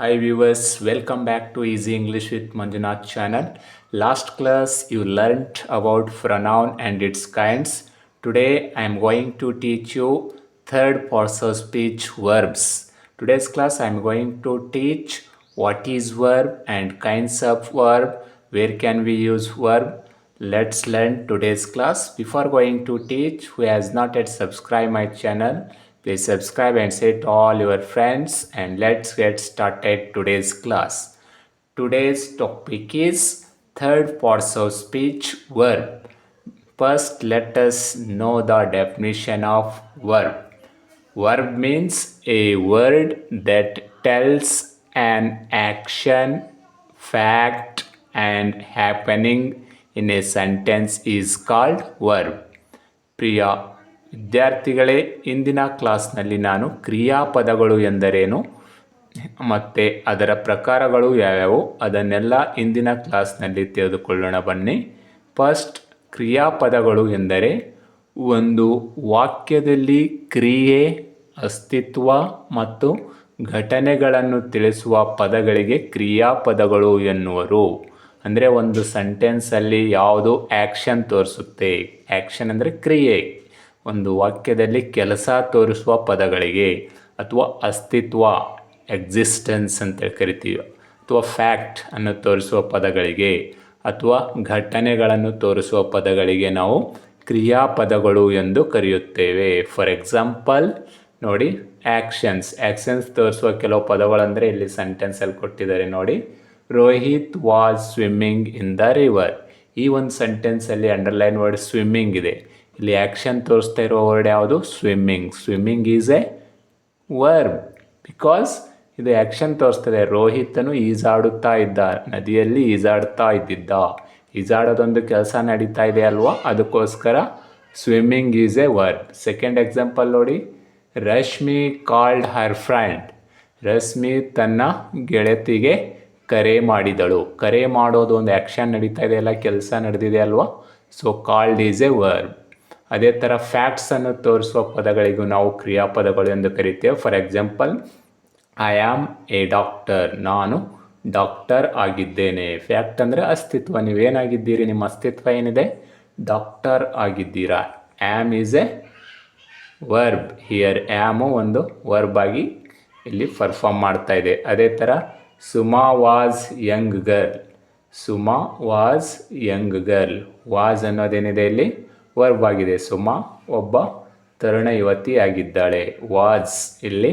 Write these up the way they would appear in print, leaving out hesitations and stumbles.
Hi viewers, welcome back to Easy English with Manjunath channel. Last class you learnt about pronoun and its kinds. Today I am going to teach you third parts of speech verbs. Today's class I am going to teach what is verb and kinds of verb, where can we use verb. Let's learn today's class. Before going to teach, who has not yet subscribed my channel, please subscribe and say to all your friends, and let's get started today's class. Today's topic is third parts of speech verb. First, let us know the definition of verb. Verb means a word that tells an action, fact, and happening in a sentence is called verb. ಪ್ರಿಯ ವಿದ್ಯಾರ್ಥಿಗಳೇ, ಇಂದಿನ ಕ್ಲಾಸ್ನಲ್ಲಿ ನಾನು ಕ್ರಿಯಾಪದಗಳು ಎಂದರೇನು ಮತ್ತು ಅದರ ಪ್ರಕಾರಗಳು ಯಾವ್ಯಾವು ಅದನ್ನೆಲ್ಲ ಇಂದಿನ ಕ್ಲಾಸ್ನಲ್ಲಿ ತಿಳಿದುಕೊಳ್ಳೋಣ ಬನ್ನಿ. ಫಸ್ಟ್, ಕ್ರಿಯಾಪದಗಳು ಎಂದರೆ ಒಂದು ವಾಕ್ಯದಲ್ಲಿ ಕ್ರಿಯೆ, ಅಸ್ತಿತ್ವ ಮತ್ತು ಘಟನೆಗಳನ್ನು ತಿಳಿಸುವ ಪದಗಳಿಗೆ ಕ್ರಿಯಾಪದಗಳು ಎನ್ನುವರು. ಅಂದರೆ ಒಂದು ಸೆಂಟೆನ್ಸಲ್ಲಿ ಯಾವುದು ಆ್ಯಕ್ಷನ್ ತೋರಿಸುತ್ತೆ, ಆ್ಯಕ್ಷನ್ ಅಂದರೆ ಕ್ರಿಯೆ, ಒಂದು ವಾಕ್ಯದಲ್ಲಿ ಕೆಲಸ ತೋರಿಸುವ ಪದಗಳಿಗೆ, ಅಥವಾ ಅಸ್ತಿತ್ವ ಎಕ್ಸಿಸ್ಟೆನ್ಸ್ ಅಂತ ಕರಿತೀವಿ, ಅಥವಾ ಫ್ಯಾಕ್ಟ್ ಅನ್ನು ತೋರಿಸುವ ಪದಗಳಿಗೆ, ಅಥವಾ ಘಟನೆಗಳನ್ನು ತೋರಿಸುವ ಪದಗಳಿಗೆ ನಾವು ಕ್ರಿಯಾಪದಗಳು ಎಂದು ಕರೆಯುತ್ತೇವೆ. ಫಾರ್ ಎಕ್ಸಾಂಪಲ್ ನೋಡಿ, ಆ್ಯಕ್ಷನ್ಸ್ ತೋರಿಸುವ ಕೆಲವು ಪದಗಳಂದರೆ ಇಲ್ಲಿ ಸೆಂಟೆನ್ಸಲ್ಲಿ ಕೊಟ್ಟಿದ್ದಾರೆ ನೋಡಿ. Rohit was swimming in the river. ಈ ಒಂದು ಸೆಂಟೆನ್ಸಲ್ಲಿ ಅಂಡರ್ಲೈನ್ ವರ್ಡ್ ಸ್ವಿಮ್ಮಿಂಗ್ ಇದೆ. ಇಲ್ಲಿ ಆ್ಯಕ್ಷನ್ ತೋರಿಸ್ತಾ ಇರೋ ವರ್ಡ್ ಯಾವುದು? Swimming is a verb because ಇದು ಆ್ಯಕ್ಷನ್ ತೋರಿಸ್ತದೆ. ರೋಹಿತನು ಈಜಾಡುತ್ತಾ ಇದ್ದ, ನದಿಯಲ್ಲಿ ಈಜಾಡ್ತಾ ಇದ್ದಿದ್ದ. ಈಜಾಡೋದೊಂದು ಕೆಲಸ ನಡೀತಾ ಇದೆ ಅಲ್ವಾ, ಅದಕ್ಕೋಸ್ಕರ swimming is a verb. Second example ನೋಡಿ, Rashmi called her friend. Rashmi ತನ್ನ ಗೆಳತಿಗೆ ಕರೆ ಮಾಡಿದಳು. ಕರೆ ಮಾಡೋದು ಒಂದು ಆ್ಯಕ್ಷನ್ ನಡೀತಾ ಇದೆ ಅಲ್ಲ, ಕೆಲಸ ನಡೆದಿದೆ ಅಲ್ವಾ, so called is a verb. ಅದೇ ಥರ ಫ್ಯಾಕ್ಟ್ಸನ್ನು ತೋರಿಸುವ ಪದಗಳಿಗೂ ನಾವು ಕ್ರಿಯಾಪದಗಳು ಎಂದು ಕರಿತೇವೆ. For example, I am a doctor. ನಾನು ಡಾಕ್ಟರ್ ಆಗಿದ್ದೇನೆ. ಫ್ಯಾಕ್ಟ್ ಅಂದರೆ ಅಸ್ತಿತ್ವ, ನೀವೇನಾಗಿದ್ದೀರಿ, ನಿಮ್ಮ ಅಸ್ತಿತ್ವ ಏನಿದೆ, ಡಾಕ್ಟರ್ ಆಗಿದ್ದೀರಾ. Am is a verb. Here am ಒಂದು ವರ್ಬ್ ಆಗಿ ಇಲ್ಲಿ ಪರ್ಫಾರ್ಮ್ ಮಾಡ್ತಾ ಇದೆ. ಅದೇ ಥರ Suma was young girl. Suma was young girl. Was ಅನ್ನೋದೇನಿದೆ ಇಲ್ಲಿ ವರ್ಬ್ ಆಗಿದೆ. ಸುಮಾ ಒಬ್ಬ ತರುಣ ಯುವತಿ ಆಗಿದ್ದಾಳೆ. ವಾಸ್ ಇಲ್ಲಿ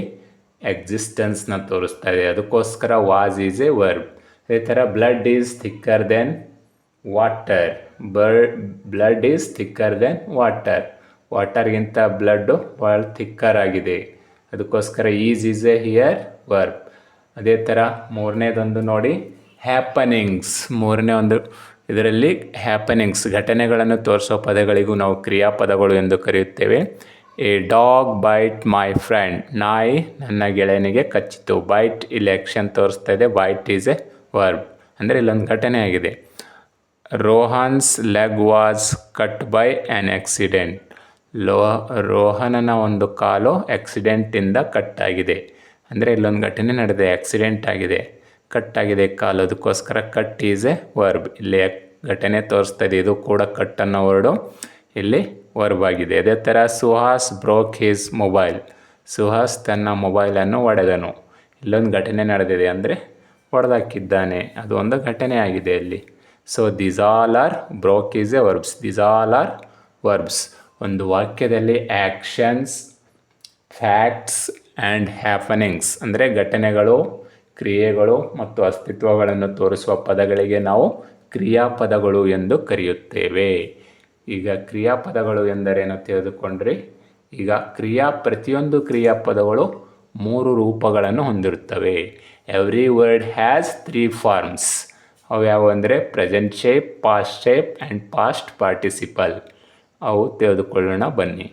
ಎಕ್ಸಿಸ್ಟೆನ್ಸ್ನ ತೋರಿಸ್ತಾ ಇದೆ, ಅದಕ್ಕೋಸ್ಕರ ವಾಸ್ ಈಸ್ ಎ ವರ್ಬ್. ಅದೇ ಥರ blood is thicker than water. Blood is thicker than water. ವಾಟರ್ಗಿಂತ ಬ್ಲಡ್ಡು ಭಾಳ ಥಿಕ್ಕರ್ ಆಗಿದೆ, ಅದಕ್ಕೋಸ್ಕರ ಈಸ್ ಎ ಹಿಯರ್ ವರ್ಬ್. ಅದೇ ಥರ ಮೂರನೇದೊಂದು ನೋಡಿ, ಹ್ಯಾಪನಿಂಗ್ಸ್. ಮೂರನೇ ಒಂದು ಇದರಲ್ಲಿ ಹ್ಯಾಪನಿಂಗ್ಸ್, ಘಟನೆಗಳನ್ನು ತೋರಿಸೋ ಪದಗಳಿಗೂ ನಾವು ಕ್ರಿಯಾಪದಗಳು ಎಂದು ಕರೆಯುತ್ತೇವೆ. A dog byte my friend. ನಾಯಿ ನನ್ನ ಗೆಳೆಯನಿಗೆ ಕಚ್ಚಿತು. ಬೈಟ್ ಇಲ್ಲಿ ಆ್ಯಕ್ಷನ್ ತೋರಿಸ್ತಾ ಇದೆ. ಬೈಟ್ ಈಸ್ ಎ ವರ್ಬ್, ಅಂದರೆ ಇಲ್ಲೊಂದು ಘಟನೆ ಆಗಿದೆ. Rohan's leg was cut by an accident. ರೋಹನನ ಒಂದು ಕಾಲು ಆಕ್ಸಿಡೆಂಟಿಂದ ಕಟ್ಟಾಗಿದೆ. ಅಂದರೆ ಇಲ್ಲೊಂದು ಘಟನೆ ನಡೆದಿದೆ, ಆಕ್ಸಿಡೆಂಟ್ ಆಗಿದೆ, ಕಟ್ಟಾಗಿದೆ ಕಾಲು, ಅದಕ್ಕೋಸ್ಕರ ಕಟ್ ಈಸ್ ಎ ವರ್ಬ್. ಇಲ್ಲಿ ಘಟನೆ ತೋರಿಸ್ತಾ ಇದೆ, ಇದು ಕೂಡ ಕಟ್ ಅನ್ನೋ ವರ್ಡು ಇಲ್ಲಿ ವರ್ಬ್ ಆಗಿದೆ. ಅದೇ ಥರ Suhas broke his mobile. Suhas ತನ್ನ ಮೊಬೈಲನ್ನು ಒಡೆದನು. ಇಲ್ಲೊಂದು ಘಟನೆ ನಡೆದಿದೆ, ಅಂದರೆ ಹೊಡೆದಾಕಿದ್ದಾನೆ, ಅದು ಒಂದು ಘಟನೆ ಆಗಿದೆ ಇಲ್ಲಿ. So these all are broke is A verbs. These all are verbs. ಒಂದು ವಾಕ್ಯದಲ್ಲಿ ಆ್ಯಕ್ಷನ್ಸ್, ಫ್ಯಾಕ್ಟ್ಸ್ ಆ್ಯಂಡ್ ಹ್ಯಾಪನಿಂಗ್ಸ್ ಅಂದರೆ ಘಟನೆಗಳು, ಕ್ರಿಯೆಗಳು ಮತ್ತು ಅಸ್ತಿತ್ವಗಳನ್ನು ತೋರಿಸುವ ಪದಗಳಿಗೆ ನಾವು ಕ್ರಿಯಾಪದಗಳು ಎಂದು ಕರೆಯುತ್ತೇವೆ. ಈಗ ಕ್ರಿಯಾಪದಗಳು ಎಂದರೇನು ತಿಳಿದುಕೊಂಡ್ರಿ. ಈಗ ಪ್ರತಿಯೊಂದು ಕ್ರಿಯಾಪದಗಳು 3 ರೂಪಗಳನ್ನು ಹೊಂದಿರುತ್ತವೆ. Every word has 3 forms. ಅವು ಅಂದರೆ present shape, past shape and past participle. ಅವು ತಿಳಿದುಕೊಳ್ಳೋಣ ಬನ್ನಿ.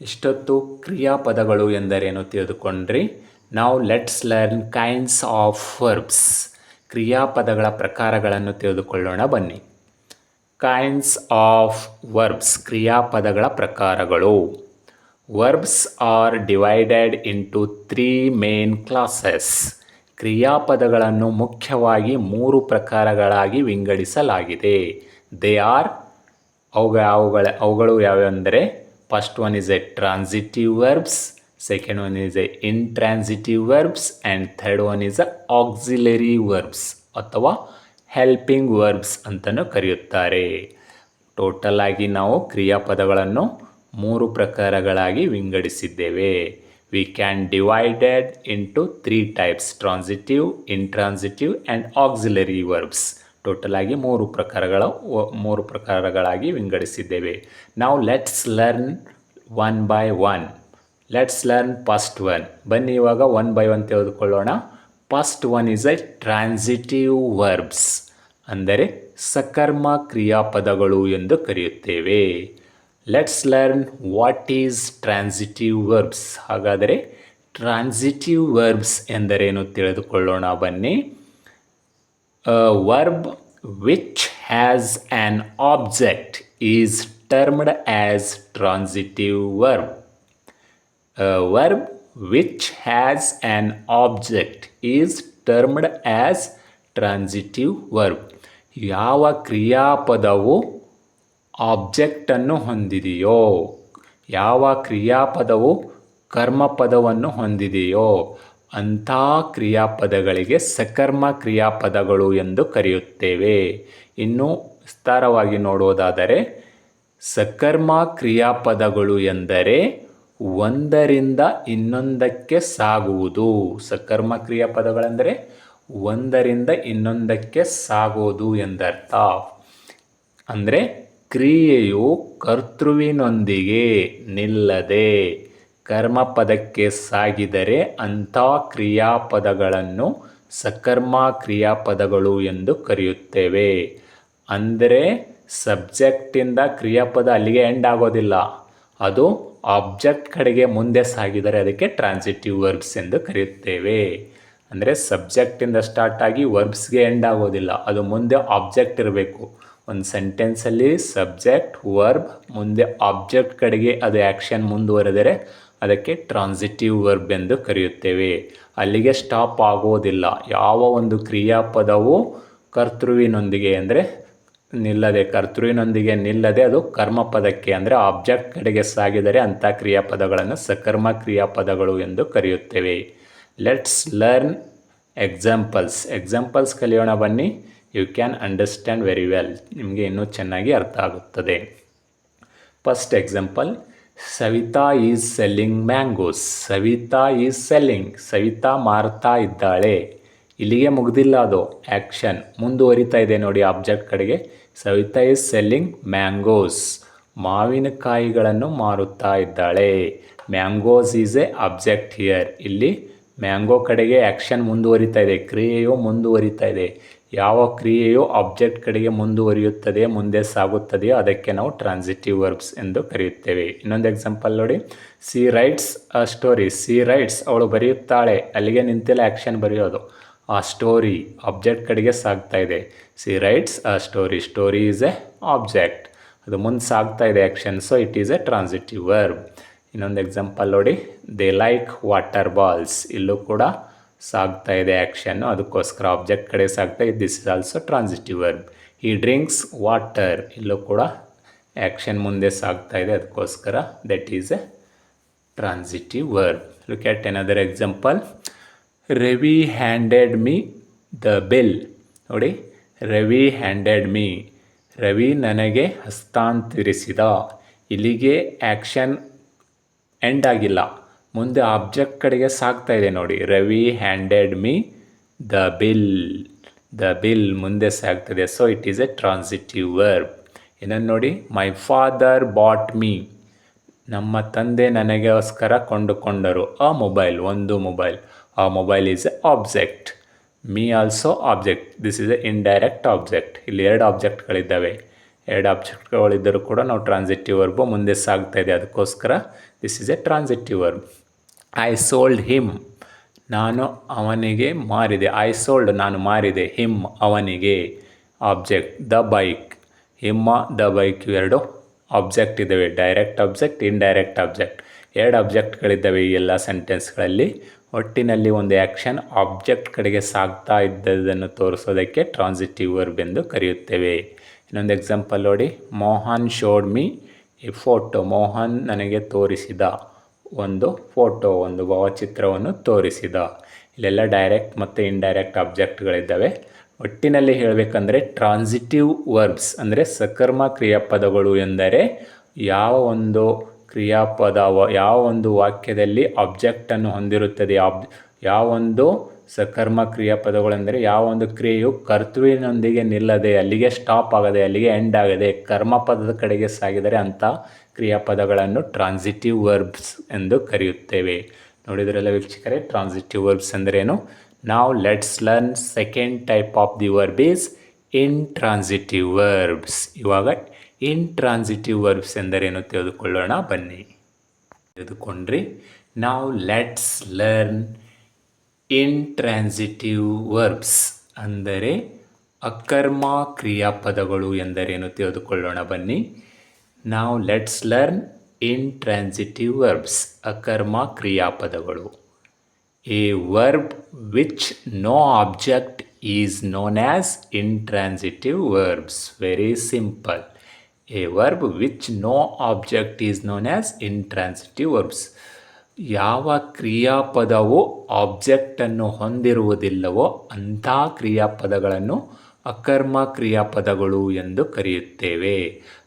ಇಷ್ಟೊತ್ತು ಕ್ರಿಯಾಪದಗಳು ಎಂದರೇನು ತಿಳಿದುಕೊಂಡ್ರಿ. ನಾವು let's learn kinds of verbs. ಕ್ರಿಯಾಪದಗಳ ಪ್ರಕಾರಗಳನ್ನು ತಿಳಿದುಕೊಳ್ಳೋಣ ಬನ್ನಿ. ಕೈಂಡ್ಸ್ ಆಫ್ ವರ್ಬ್ಸ್, ಕ್ರಿಯಾಪದಗಳ ಪ್ರಕಾರಗಳು. Verbs are divided into 3 main classes. ಕ್ರಿಯಾಪದಗಳನ್ನು ಮುಖ್ಯವಾಗಿ 3 ಪ್ರಕಾರಗಳಾಗಿ ವಿಂಗಡಿಸಲಾಗಿದೆ. ದೇ ಆರ್ ಅವುಗಳು ಯಾವೆಂದರೆ first one is a transitive verbs, second one is a intransitive verbs and third one is a auxiliary verbs ಅಥವಾ ಹೆಲ್ಪಿಂಗ್ ವರ್ಬ್ಸ್ ಅಂತಲೂ ಕರೆಯುತ್ತಾರೆ. ಟೋಟಲ್ ಆಗಿ ನಾವು ಕ್ರಿಯಾಪದಗಳನ್ನು 3 ಪ್ರಕಾರಗಳಾಗಿ ವಿಂಗಡಿಸಿದ್ದೇವೆ. We can divided into 3 types: transitive, intransitive and auxiliary verbs. Total ಆಗಿ 3 ಪ್ರಕಾರಗಳಾಗಿ ವಿಂಗಡಿಸಿದ್ದೇವೆ. ನಾವು let's learn one by one. Let's learn first one. ಬನ್ನಿ ಇವಾಗ ಒನ್ ಬೈ ಒನ್ ತೆಗೆದುಕೊಳ್ಳೋಣ. First one is a transitive verbs, ಅಂದರೆ ಸಕರ್ಮ ಕ್ರಿಯಾಪದಗಳು ಎಂದು ಕರೆಯುತ್ತೇವೆ. Let's learn what is transitive verbs. ಹಾಗಾದರೆ ಟ್ರಾನ್ಸಿಟಿವ್ ವರ್ಬ್ಸ್ ಎಂದರೇನು ತಿಳಿದುಕೊಳ್ಳೋಣ ಬನ್ನಿ. Verb which has an object is termed as transitive verb. Verb which has an object is termed as transitive verb. ಯಾವ ಕ್ರಿಯಾಪದವು ಆಬ್ಜೆಕ್ಟನ್ನು ಹೊಂದಿದೆಯೋ, ಯಾವ ಕ್ರಿಯಾಪದವು ಕರ್ಮಪದವನ್ನು ಹೊಂದಿದೆಯೋ ಅಂಥ ಕ್ರಿಯಾಪದಗಳಿಗೆ ಸಕರ್ಮ ಕ್ರಿಯಾಪದಗಳು ಎಂದು ಕರೆಯುತ್ತೇವೆ. ಇನ್ನು ವಿಸ್ತಾರವಾಗಿ ನೋಡುವುದಾದರೆ ಸಕರ್ಮ ಕ್ರಿಯಾಪದಗಳು ಎಂದರೆ ಒಂದರಿಂದ ಇನ್ನೊಂದಕ್ಕೆ ಸಾಗುವುದು. ಸಕರ್ಮ ಕ್ರಿಯಾಪದಗಳೆಂದರೆ ಒಂದರಿಂದ ಇನ್ನೊಂದಕ್ಕೆ ಸಾಗುವುದು ಎಂದರ್ಥ. ಅಂದರೆ ಕ್ರಿಯೆಯು ಕರ್ತೃವಿನೊಂದಿಗೆ ನಿಲ್ಲದೆ ಕರ್ಮಪದಕ್ಕೆ ಸಾಗಿದರೆ ಅಂಥ ಕ್ರಿಯಾಪದಗಳನ್ನು ಸಕರ್ಮ ಕ್ರಿಯಾಪದಗಳು ಎಂದು ಕರೆಯುತ್ತೇವೆ. ಅಂದರೆ ಸಬ್ಜೆಕ್ಟಿಂದ ಕ್ರಿಯಾಪದ ಅಲ್ಲಿಗೆ ಎಂಡ್ ಆಗೋದಿಲ್ಲ, ಅದು ಆಬ್ಜೆಕ್ಟ್ ಕಡೆಗೆ ಮುಂದೆ ಸಾಗಿದರೆ ಅದಕ್ಕೆ ಟ್ರಾನ್ಸಿಟಿವ್ ವರ್ಬ್ಸ್ ಎಂದು ಕರೆಯುತ್ತೇವೆ. ಅಂದರೆ ಸಬ್ಜೆಕ್ಟಿಂದ ಸ್ಟಾರ್ಟ್ ಆಗಿ ವರ್ಬ್ಸ್ಗೆ ಎಂಡ್ ಆಗೋದಿಲ್ಲ, ಅದು ಮುಂದೆ ಆಬ್ಜೆಕ್ಟ್ ಇರಬೇಕು. ಒಂದು ಸೆಂಟೆನ್ಸಲ್ಲಿ ಸಬ್ಜೆಕ್ಟ್ ವರ್ಬ್ ಮುಂದೆ ಆಬ್ಜೆಕ್ಟ್ ಕಡೆಗೆ ಅದು ಆ್ಯಕ್ಷನ್ ಮುಂದುವರೆದರೆ ಅದಕ್ಕೆ ಟ್ರಾನ್ಸಿಟಿವ್ ವರ್ಬ್ ಎಂದು ಕರೆಯುತ್ತೇವೆ. ಅಲ್ಲಿಗೆ ಸ್ಟಾಪ್ ಆಗೋದಿಲ್ಲ. ಯಾವ ಒಂದು ಕ್ರಿಯಾಪದವು ಕರ್ತೃವಿನೊಂದಿಗೆ ಅಂದರೆ ಕರ್ತೃವಿನೊಂದಿಗೆ ನಿಲ್ಲದೆ ಅದು ಕರ್ಮಪದಕ್ಕೆ ಅಂದರೆ ಆಬ್ಜೆಕ್ಟ್ ಕಡೆಗೆ ಸಾಗಿದರೆ ಅಂಥ ಕ್ರಿಯಾಪದಗಳನ್ನು ಸಕರ್ಮ ಕ್ರಿಯಾಪದಗಳು ಎಂದು ಕರೆಯುತ್ತೇವೆ. ಲೆಟ್ಸ್ ಲರ್ನ್ ಎಕ್ಸಾಂಪಲ್ಸ್ ಕಲಿಯೋಣ ಬನ್ನಿ. You can understand very well. ನಿಮಗೆ ಇನ್ನೂ ಚೆನ್ನಾಗಿ ಅರ್ಥ ಆಗುತ್ತದೆ. First example, Savita is selling mangoes. Savita is selling, Savita ಮಾರ್ತಾ ಇದ್ದಾಳೆ. ಇಲ್ಲಿಗೆ ಮುಗ್ದಿಲ್ಲ, ಅದು ಆ್ಯಕ್ಷನ್ ಮುಂದುವರಿತಾ ಇದೆ ನೋಡಿ ಆಬ್ಜೆಕ್ಟ್ ಕಡೆಗೆ. ಸವಿತಾ ಈಸ್ ಸೆಲ್ಲಿಂಗ್ ಮ್ಯಾಂಗೋಸ್, ಮಾವಿನಕಾಯಿಗಳನ್ನು ಮಾರುತ್ತಾ ಇದ್ದಾಳೆ. Mangoes is a object here. ಇಲ್ಲಿ ಮ್ಯಾಂಗೋ ಕಡೆಗೆ ಆ್ಯಕ್ಷನ್ ಮುಂದುವರಿತಾ ಇದೆ, ಕ್ರಿಯೆಯು ಮುಂದುವರಿತಾ ಇದೆ. ಯಾವ ಕ್ರಿಯೆಯು ಆಬ್ಜೆಕ್ಟ್ ಕಡೆಗೆ ಮುಂದುವರಿಯುತ್ತದೆ, ಮುಂದೆ ಸಾಗುತ್ತದೆಯೋ ಅದಕ್ಕೆ ನಾವು ಟ್ರಾನ್ಸಿಟಿವ್ ವರ್ಬ್ಸ್ ಎಂದು ಕರೆಯುತ್ತೇವೆ. ಇನ್ನೊಂದು ಎಕ್ಸಾಂಪಲ್ ನೋಡಿ. C rights a story. C rights, ಅವಳು ಬರೆಯುತ್ತಾಳೆ. ಅಲ್ಲಿಗೆ ನಿಂತಿಲ್ಲ, ಆ್ಯಕ್ಷನ್ ಬರೆಯೋದು. ಆ ಸ್ಟೋರಿ ಆಬ್ಜೆಕ್ಟ್ ಕಡೆಗೆ ಸಾಗ್ತಾ ಇದೆ. C rights a story. Story is a object, ಅದು ಮುಂದೆ ಸಾಗ್ತಾ ಇದೆ action, so it is a transitive verb. ಇನ್ನೊಂದು ಎಕ್ಸಾಂಪಲ್ ನೋಡಿ. They like water balls. ಇಲ್ಲೂ ಕೂಡ ಸಾಗ್ತಾ ಇದೆ ಆ್ಯಕ್ಷನ್ನು, ಅದಕ್ಕೋಸ್ಕರ ಆಬ್ಜೆಕ್ಟ್ ಕಡೆ ಸಾಗ್ತಾ ಇದೆ. This is also transitive verb. He drinks water. ಇಲ್ಲೂ ಕೂಡ ಆ್ಯಕ್ಷನ್ ಮುಂದೆ ಸಾಗ್ತಾ ಇದೆ, ಅದಕ್ಕೋಸ್ಕರ that is a transitive verb. Look at another example. Ravi handed me the bill. ನೋಡಿ, ರವಿ ಹ್ಯಾಂಡೆಡ್ ಮೀ, ರವಿ ನನಗೆ ಹಸ್ತಾಂತರಿಸಿದ. ಇಲ್ಲಿಗೆ ಆ್ಯಕ್ಷನ್ ಎಂಡ್ ಆಗಿಲ್ಲ, ಮುಂದೆ ಆಬ್ಜೆಕ್ಟ್ ಕಡೆಗೆ ಸಾಗ್ತಾ ಇದೆ ನೋಡಿ. Ravi handed me the bill. The bill ಮುಂದೆ ಸಾಗ್ತದೆ, so it is a transitive verb. ಇನ್ನೊಂದು ನೋಡಿ. My father bought me. ನಮ್ಮ ತಂದೆ ನನಗೋಸ್ಕರ ಕೊಂಡುಕೊಂಡರು ಅ ಮೊಬೈಲ್, ಒಂದು ಮೊಬೈಲ್. ಆ mobile is a object. Me also object. This is a indirect object. ಇಲ್ಲಿ 2 ಆಬ್ಜೆಕ್ಟ್ಗಳಿದ್ದಾವೆ. 2 ಆಬ್ಜೆಕ್ಟ್ಗಳಿದ್ದರೂ ಕೂಡ ನಾವು ಟ್ರಾನ್ಸಿಟಿವ್ ವರ್ಬು ಮುಂದೆ ಸಾಗ್ತಾ ಇದೆ, ಅದಕ್ಕೋಸ್ಕರ this is a transitive verb. I sold him. ನಾನು ಅವನಿಗೆ ಮಾರಿದೆ. ಐ ಸೋಲ್ಡ್, ನಾನು ಮಾರಿದೆ. ಹಿಮ್, ಅವನಿಗೆ. Object the bike. Him the bike, 2 object ಇದ್ದಾವೆ. Direct object, indirect object. 2 ಆಬ್ಜೆಕ್ಟ್ಗಳಿದ್ದಾವೆ ಈ ಎಲ್ಲ ಸೆಂಟೆನ್ಸ್ಗಳಲ್ಲಿ. ಒಟ್ಟಿನಲ್ಲಿ ಒಂದು ಆ್ಯಕ್ಷನ್ ಆಬ್ಜೆಕ್ಟ್ ಕಡೆಗೆ ಸಾಗ್ತಾ ಇದ್ದದನ್ನು ತೋರಿಸೋದಕ್ಕೆ ಟ್ರಾನ್ಸಿಟಿವ್ ವರ್ಬ್ ಎಂದು ಕರೆಯುತ್ತೇವೆ. ಇನ್ನೊಂದು ಎಕ್ಸಾಂಪಲ್ ನೋಡಿ, Mohan showed me A photo. Mohan ನನಗೆ ತೋರಿಸಿದ ಒಂದು ಫೋಟೋ, ಒಂದು ಭಾವಚಿತ್ರವನ್ನು ತೋರಿಸಿದ. ಇಲ್ಲೆಲ್ಲ ಡೈರೆಕ್ಟ್ ಮತ್ತು ಇಂಡೈರೆಕ್ಟ್ ಆಬ್ಜೆಕ್ಟ್ಗಳಿದ್ದಾವೆ. ಒಟ್ಟಿನಲ್ಲಿ ಹೇಳಬೇಕಂದ್ರೆ ಟ್ರಾನ್ಸಿಟಿವ್ ವರ್ಬ್ಸ್ ಅಂದರೆ ಸಕರ್ಮ ಕ್ರಿಯಾಪದಗಳು ಎಂದರೆ ಯಾವ ಒಂದು ಕ್ರಿಯಾಪದ ಯಾವ ಒಂದು ವಾಕ್ಯದಲ್ಲಿ ಆಬ್ಜೆಕ್ಟನ್ನು ಹೊಂದಿರುತ್ತದೆ, ಯಾವ ಒಂದು ಸಕರ್ಮ ಕ್ರಿಯಾಪದಗಳೆಂದರೆ ಯಾವ ಒಂದು ಕ್ರಿಯೆಯು ಕರ್ತೃವಿನೊಂದಿಗೆ ನಿಲ್ಲದೆ, ಅಲ್ಲಿಗೆ ಸ್ಟಾಪ್ ಆಗದೆ, ಅಲ್ಲಿಗೆ ಎಂಡ್ ಆಗದೆ ಕರ್ಮಪದದ ಕಡೆಗೆ ಸಾಗಿದರೆ ಅಂಥ ಕ್ರಿಯಾಪದಗಳನ್ನು ಟ್ರಾನ್ಸಿಟಿವ್ ವರ್ಬ್ಸ್ ಎಂದು ಕರೆಯುತ್ತೇವೆ. ನೋಡಿದ್ರಲ್ಲ ವೀಕ್ಷಕರೇ, ಟ್ರಾನ್ಸಿಟಿವ್ ವರ್ಬ್ಸ್ ಅಂದ್ರೇನು? ನಾವು let's learn second type of the verb is intransitive verbs. ಇವಾಗ ಇಂಟ್ರಾನ್ಸಿಟಿವ್ ವರ್ಬ್ಸ್ ಎಂದರೇನು ತಿಳಿದುಕೊಳ್ಳೋಣ ಬನ್ನಿ. ತಿಳಿದುಕೊಂಡ್ರಿ. ನಾವು ಲೆಟ್ಸ್ ಲರ್ನ್ ಇಂಟ್ರಾನ್ಸಿಟಿವ್ ವರ್ಬ್ಸ್ ಅಂದರೆ ಅಕರ್ಮ ಕ್ರಿಯಾಪದಗಳು ಎಂದರೇನು ತಿಳಿದುಕೊಳ್ಳೋಣ ಬನ್ನಿ. ನಾವು ಲೆಟ್ಸ್ ಲರ್ನ್ ಇಂಟ್ರಾನ್ಸಿಟಿವ್ ವರ್ಬ್ಸ್ ಅಕರ್ಮ ಕ್ರಿಯಾಪದಗಳು. A verb which no object is known as intransitive verbs. Very simple. A verb which no object is known as intransitive verbs. ಯಾವ ಕ್ರಿಯಾಪದವು ಆಬ್ಜೆಕ್ಟನ್ನು ಹೊಂದಿರುವುದಿಲ್ಲವೋ ಅಂಥ ಕ್ರಿಯಾಪದಗಳನ್ನು ಅಕರ್ಮ ಕ್ರಿಯಾಪದಗಳು ಎಂದು ಕರೆಯುತ್ತೇವೆ.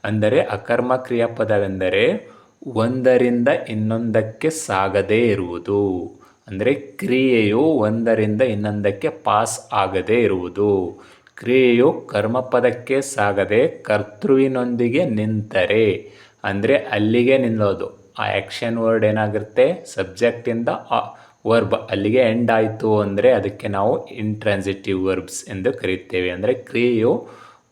ಅಂದರೆ ಅಕರ್ಮ ಕ್ರಿಯಾಪದವೆಂದರೆ ಒಂದರಿಂದ ಇನ್ನೊಂದಕ್ಕೆ ಸಾಗದೇ ಇರುವುದು, ಅಂದರೆ ಕ್ರಿಯೆಯು ಒಂದರಿಂದ ಇನ್ನೊಂದಕ್ಕೆ ಪಾಸ್ ಆಗದೇ ಇರುವುದು. ಕ್ರಿಯೆಯು ಕರ್ಮಪದಕ್ಕೆ ಸಾಗದೆ ಕರ್ತೃವಿನೊಂದಿಗೆ ನಿಂತರೆ, ಅಂದರೆ ಅಲ್ಲಿಗೆ ನಿಲ್ಲೋದು. ಆ ಆ್ಯಕ್ಷನ್ ವರ್ಡ್ ಏನಾಗಿರುತ್ತೆ, ಸಬ್ಜೆಕ್ಟಿಂದ ವರ್ಬ್ ಅಲ್ಲಿಗೆ ಎಂಡ್ ಆಯಿತು ಅಂದರೆ ಅದಕ್ಕೆ ನಾವು ಇಂಟ್ರಾನ್ಸಿಟಿವ್ ವರ್ಬ್ಸ್ ಎಂದು ಕರೆಯುತ್ತೇವೆ. ಅಂದರೆ ಕ್ರಿಯೆಯು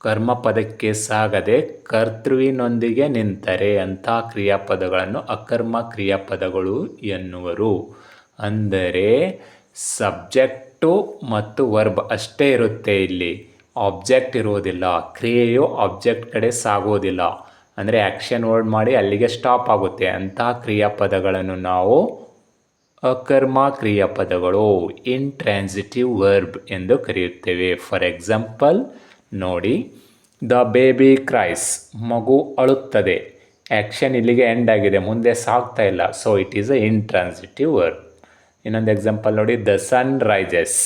ಕರ್ಮಪದಕ್ಕೆ ಸಾಗದೆ ಕರ್ತೃವಿನೊಂದಿಗೆ ನಿಂತರೆ ಅಂಥ ಕ್ರಿಯಾಪದಗಳನ್ನು ಅಕರ್ಮ ಕ್ರಿಯಾಪದಗಳು ಎನ್ನುವರು. ಅಂದರೆ ಸಬ್ಜೆಕ್ಟು ಮತ್ತು ವರ್ಬ್ ಅಷ್ಟೇ ಇರುತ್ತೆ, ಇಲ್ಲಿ ಆಬ್ಜೆಕ್ಟ್ ಇರುವುದಿಲ್ಲ. ಕ್ರಿಯೆಯು ಆಬ್ಜೆಕ್ಟ್ ಕಡೆ ಸಾಗೋದಿಲ್ಲ, ಅಂದರೆ ಆ್ಯಕ್ಷನ್ ವರ್ಡ್ ಮಾಡಿ ಅಲ್ಲಿಗೆ ಸ್ಟಾಪ್ ಆಗುತ್ತೆ. ಅಂತಹ ಕ್ರಿಯಾಪದಗಳನ್ನು ನಾವು ಅಕರ್ಮ ಕ್ರಿಯಾಪದಗಳು ಇಂಟ್ರಾನ್ಸಿಟಿವ್ ವರ್ಬ್ ಎಂದು ಕರೆಯುತ್ತೇವೆ. ಫಾರ್ ಎಕ್ಸಾಂಪಲ್ ನೋಡಿ, ದ ಬೇಬಿ ಕ್ರೈಸ್, ಮಗು ಅಳುತ್ತದೆ. ಆ್ಯಕ್ಷನ್ ಇಲ್ಲಿಗೆ ಎಂಡ್ ಆಗಿದೆ, ಮುಂದೆ ಸಾಗ್ತಾ ಇಲ್ಲ, so it is a intransitive verb. ಇನ್ನೊಂದು ಎಕ್ಸಾಂಪಲ್ ನೋಡಿ, ದ ಸನ್ ರೈಸಸ್,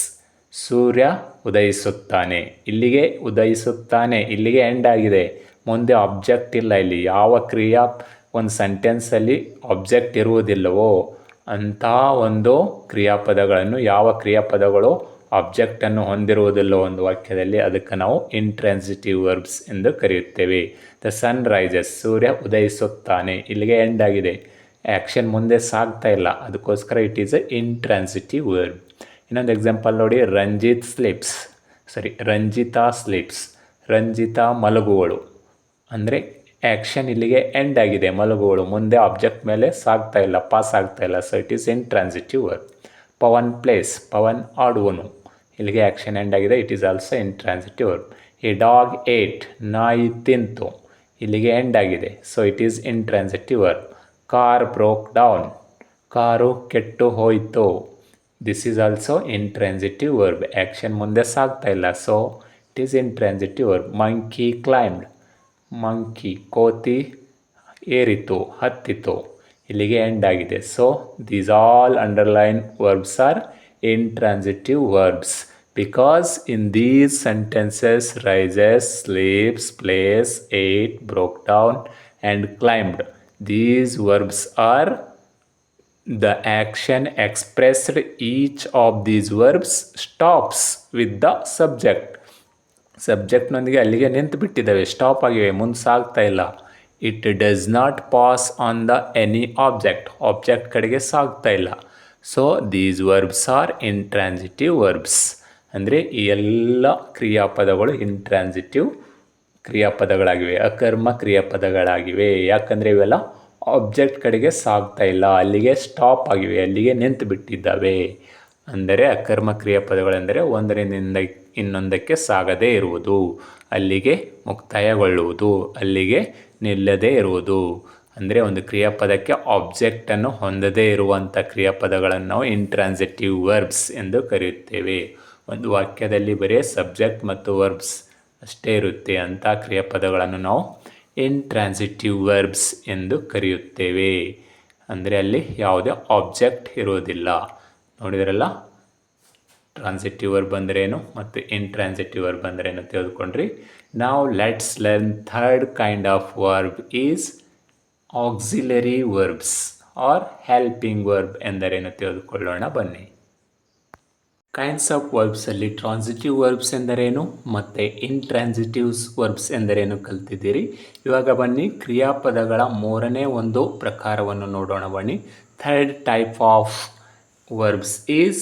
ಸೂರ್ಯ ಉದಯಿಸುತ್ತಾನೆ. ಇಲ್ಲಿಗೆ ಉದಯಿಸುತ್ತಾನೆ, ಇಲ್ಲಿಗೆ ಎಂಡ್ ಆಗಿದೆ, ಮುಂದೆ ಆಬ್ಜೆಕ್ಟ್ ಇಲ್ಲ. ಇಲ್ಲಿ ಯಾವ ಕ್ರಿಯಾ ಒಂದು ಸೆಂಟೆನ್ಸಲ್ಲಿ ಆಬ್ಜೆಕ್ಟ್ ಇರುವುದಿಲ್ಲವೋ ಅಂಥ ಒಂದು ಕ್ರಿಯಾಪದಗಳನ್ನು, ಯಾವ ಕ್ರಿಯಾಪದಗಳು ಆಬ್ಜೆಕ್ಟನ್ನು ಹೊಂದಿರುವುದಿಲ್ಲವೋ ಒಂದು ವಾಕ್ಯದಲ್ಲಿ, ಅದಕ್ಕೆ ನಾವು ಇಂಟ್ರಾನ್ಸಿಟಿವ್ ವರ್ಬ್ಸ್ ಎಂದು ಕರೆಯುತ್ತೇವೆ. ದ ಸನ್ ರೈಸಸ್, ಸೂರ್ಯ ಉದಯಿಸುತ್ತಾನೆ, ಇಲ್ಲಿಗೆ ಎಂಡ್ ಆಗಿದೆ, ಆ್ಯಕ್ಷನ್ ಮುಂದೆ ಸಾಗ್ತಾ ಇಲ್ಲ, ಅದಕ್ಕೋಸ್ಕರ it is a intransitive verb. ಇನ್ನೊಂದು ಎಕ್ಸಾಂಪಲ್ ನೋಡಿ, ರಂಜಿತಾ ಸ್ಲೀಪ್ಸ್, ರಂಜಿತಾ ಮಲಗುವಳು. ಅಂದರೆ ಆ್ಯಕ್ಷನ್ ಇಲ್ಲಿಗೆ ಎಂಡ್ ಆಗಿದೆ, ಮಲಗುವಳು, ಮುಂದೆ ಆಬ್ಜೆಕ್ಟ್ ಮೇಲೆ ಸಾಗ್ತಾ ಇಲ್ಲ, ಪಾಸ್ ಆಗ್ತಾ ಇಲ್ಲ, so it is intransitive verb. Pavan plays, Pavan ಆಡುವನು, ಇಲ್ಲಿಗೆ ಆ್ಯಕ್ಷನ್ ಎಂಡ್ ಆಗಿದೆ, it is also intransitive verb. A dog ate, ನಾಯಿ ತಿಂತು, ಇಲ್ಲಿಗೆ ಎಂಡ್ ಆಗಿದೆ, so it is intransitive verb. Car broke down, car ಕೆಟ್ಟು ಹೋಯಿತು, this is also intransitive verb. Action ಮುಂದೆ ಸಾಗ್ತಾ ಇಲ್ಲ, so it is intransitive verb. Monkey climbed, monkey ಕೋತಿ ಏರಿತು, ಹತ್ತಿತು, ಇಲ್ಲಿಗೆ ಎಂಡ್ ಆಗಿದೆ, so these all underline verbs R intransitive verbs because in these sentences rises, sleeps, plays, ate, broke down and climbed. These verbs are the action expressed. Each of these verbs stops with the subject. ಸಬ್ಜೆಕ್ಟ್ನೊಂದಿಗೆ ಅಲ್ಲಿಗೆ ನಿಂತು ಬಿಟ್ಟಿದ್ದಾವೆ, stop ಆಗಿವೆ, ಮುಂದೆ ಸಾಗ್ತಾ ಇಲ್ಲ. It does not pass on the any object ಕಡೆಗೆ ಸಾಗ್ತಾ ಇಲ್ಲ. So these verbs are intransitive verbs. ಅಂದರೆ ಈ ಎಲ್ಲ ಕ್ರಿಯಾಪದಗಳು ಇಂಟ್ರಾನ್ಸಿಟಿವ್ ಕ್ರಿಯಾಪದಗಳಾಗಿವೆ, ಅಕರ್ಮ ಕ್ರಿಯಾಪದಗಳಾಗಿವೆ. ಯಾಕಂದರೆ ಇವೆಲ್ಲ ಆಬ್ಜೆಕ್ಟ್ ಕಡೆಗೆ ಸಾಗ್ತಾ ಇಲ್ಲ, ಅಲ್ಲಿಗೆ ಸ್ಟಾಪ್ ಆಗಿವೆ, ಅಲ್ಲಿಗೆ ನಿಂತು ಬಿಟ್ಟಿದ್ದಾವೆ. ಅಂದರೆ ಅಕರ್ಮ ಕ್ರಿಯಾಪದಗಳೆಂದರೆ ಒಂದರಿಂದ ಇನ್ನೊಂದಕ್ಕೆ ಸಾಗದೇ ಇರುವುದು, ಅಲ್ಲಿಗೆ ಮುಕ್ತಾಯಗೊಳ್ಳುವುದು, ಅಲ್ಲಿಗೆ ನಿಲ್ಲದೇ ಇರುವುದು. ಅಂದರೆ ಒಂದು ಕ್ರಿಯಾಪದಕ್ಕೆ ಆಬ್ಜೆಕ್ಟನ್ನು ಹೊಂದದೇ ಇರುವಂಥ ಕ್ರಿಯಾಪದಗಳನ್ನು ನಾವು ಇಂಟ್ರಾನ್ಸಿಟಿವ್ ವರ್ಬ್ಸ್ ಎಂದು ಕರೆಯುತ್ತೇವೆ. ಒಂದು ವಾಕ್ಯದಲ್ಲಿ ಬರೀ ಸಬ್ಜೆಕ್ಟ್ ಮತ್ತು ವರ್ಬ್ಸ್ ಅಷ್ಟೇ ಇರುತ್ತೆ ಅಂಥ ಕ್ರಿಯಾಪದಗಳನ್ನು ನಾವು ಇಂಟ್ರಾನ್ಸಿಟಿವ್ ವರ್ಬ್ಸ್ ಎಂದು ಕರೆಯುತ್ತೇವೆ. ಅಂದರೆ ಅಲ್ಲಿ ಯಾವುದೇ ಆಬ್ಜೆಕ್ಟ್ ಇರೋದಿಲ್ಲ. ನೋಡಿದ್ರಲ್ಲ, ಟ್ರಾನ್ಸಿಟಿವ್ ವರ್ಬ್ ಅಂದ್ರೇನು ಮತ್ತು ಇಂಟ್ರಾನ್ಸಿಟಿವ್ ವರ್ಬ್ ಅಂದ್ರೇನು ತಿಳಿದುಕೊಂಡ್ರಿ. ನಾವು let's learn third kind of verb is auxiliary verbs are helping verb ಎಂದರೇನು ತಿಳಿದುಕೊಳ್ಳೋಣ ಬನ್ನಿ. ಕೈಂಡ್ಸ್ ಆಫ್ ವರ್ಬ್ಸಲ್ಲಿ ಟ್ರಾನ್ಸಿಟಿವ್ ವರ್ಬ್ಸ್ ಎಂದರೇನು ಮತ್ತು ಇಂಟ್ರಾನ್ಸಿಟಿವ್ಸ್ ವರ್ಬ್ಸ್ ಎಂದರೇನು ಕಲ್ತಿದ್ದೀರಿ. ಇವಾಗ ಬನ್ನಿ ಕ್ರಿಯಾಪದಗಳ ಮೂರನೇ ಒಂದು ಪ್ರಕಾರವನ್ನು ನೋಡೋಣ ಬನ್ನಿ. Third type of verbs is